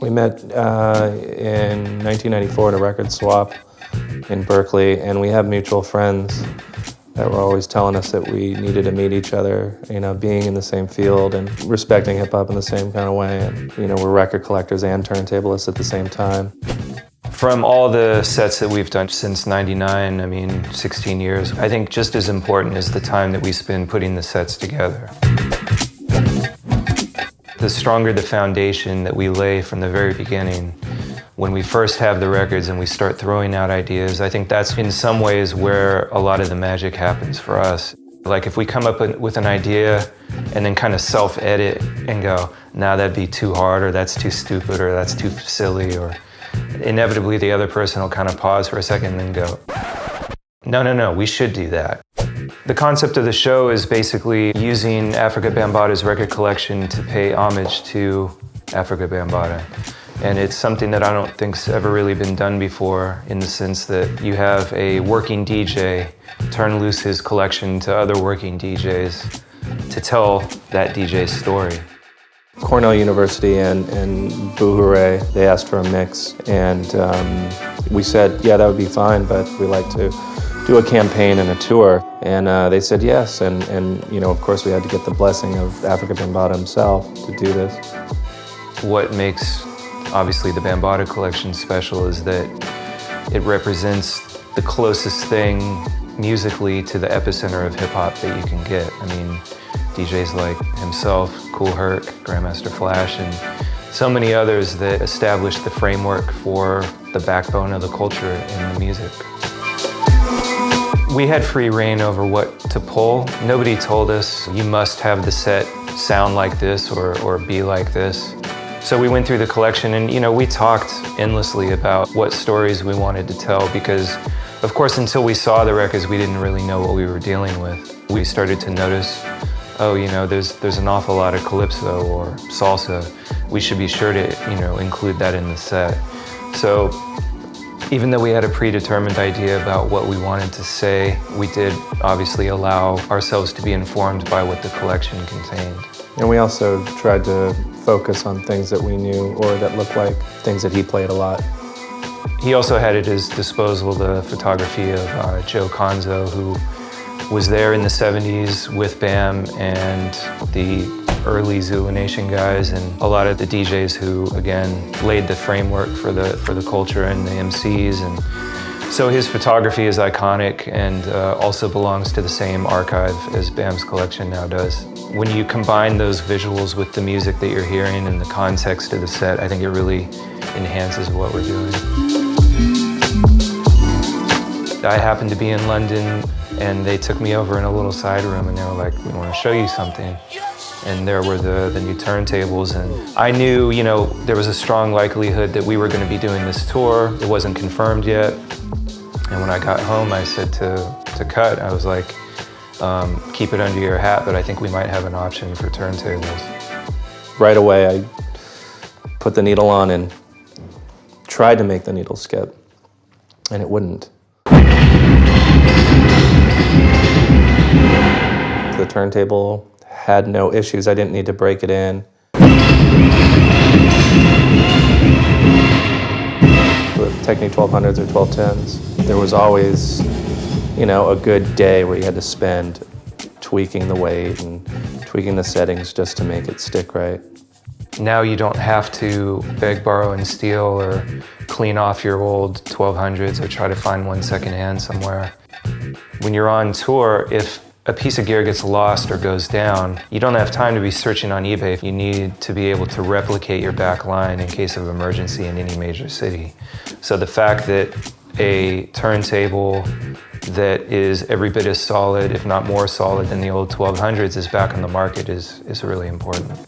We met in 1994 at a record swap in Berkeley, and we have mutual friends that were always telling us that we needed to meet each other, you know, being in the same field and respecting hip-hop in the same kind of way. And, you know, we're record collectors and turntablists at the same time. From all the sets that we've done since '99, I mean, 16 years, I think just as important is the time that we spend putting the sets together. The stronger the foundation that we lay from the very beginning, when we first have the records and we start throwing out ideas, I think that's in some ways where a lot of the magic happens for us. Like if we come up with an idea and then kind of self-edit and go, nah, that'd be too hard, or that's too stupid, or that's too silly, or inevitably the other person will kind of pause for a second and then go, no, we should do that. The concept of the show is basically using Afrika Bambaataa's record collection to pay homage to Afrika Bambaataa. And it's something that I don't think's ever really been done before, in the sense that you have a working DJ turn loose his collection to other working DJs to tell that DJ's story. Cornell University and Boo Hooray, they asked for a mix, and we said, yeah, that would be fine, but we like to do a campaign and a tour. And they said yes, and you know, of course we had to get the blessing of Afrika Bambaataa himself to do this. What makes obviously the Bambaataa collection special is that it represents the closest thing musically to the epicenter of hip-hop that you can get. I mean, DJs like himself, Kool Herc, Grandmaster Flash, and so many others that established the framework for the backbone of the culture in the music. We had free reign over what to pull. Nobody told us, you must have the set sound like this or be like this. So we went through the collection and, you know, we talked endlessly about what stories we wanted to tell, because, of course, until we saw the records, we didn't really know what we were dealing with. We started to notice, oh, you know, there's an awful lot of calypso or salsa. We should be sure to, you know, include that in the set. So even though we had a predetermined idea about what we wanted to say, we did obviously allow ourselves to be informed by what the collection contained. And we also tried to focus on things that we knew or that looked like things that he played a lot. He also had at his disposal the photography of Joe Conzo, who was there in the 70s with BAM and the early Zulu Nation guys, and a lot of the DJs who, again, laid the framework for the culture and the MCs. And so his photography is iconic and also belongs to the same archive as BAM's collection now does. When you combine those visuals with the music that you're hearing and the context of the set, I think it really enhances what we're doing. I happened to be in London and they took me over in a little side room and they were like, we want to show you something. And there were the new turntables, and I knew, you know, there was a strong likelihood that we were going to be doing this tour. It wasn't confirmed yet. And when I got home, I said to Cut, I was like, keep it under your hat, but I think we might have an option for turntables. Right away, I put the needle on and tried to make the needle skip, and it wouldn't. The turntable had no issues. I didn't need to break it in. With Technique 1200s or 1210s, there was always, you know, a good day where you had to spend tweaking the weight and tweaking the settings just to make it stick right. Now you don't have to beg, borrow, and steal or clean off your old 1200s or try to find one secondhand somewhere. When you're on tour, if a piece of gear gets lost or goes down, you don't have time to be searching on eBay. You need to be able to replicate your back line in case of emergency in any major city. So the fact that a turntable that is every bit as solid, if not more solid than the old 1200s is back on the market is really important.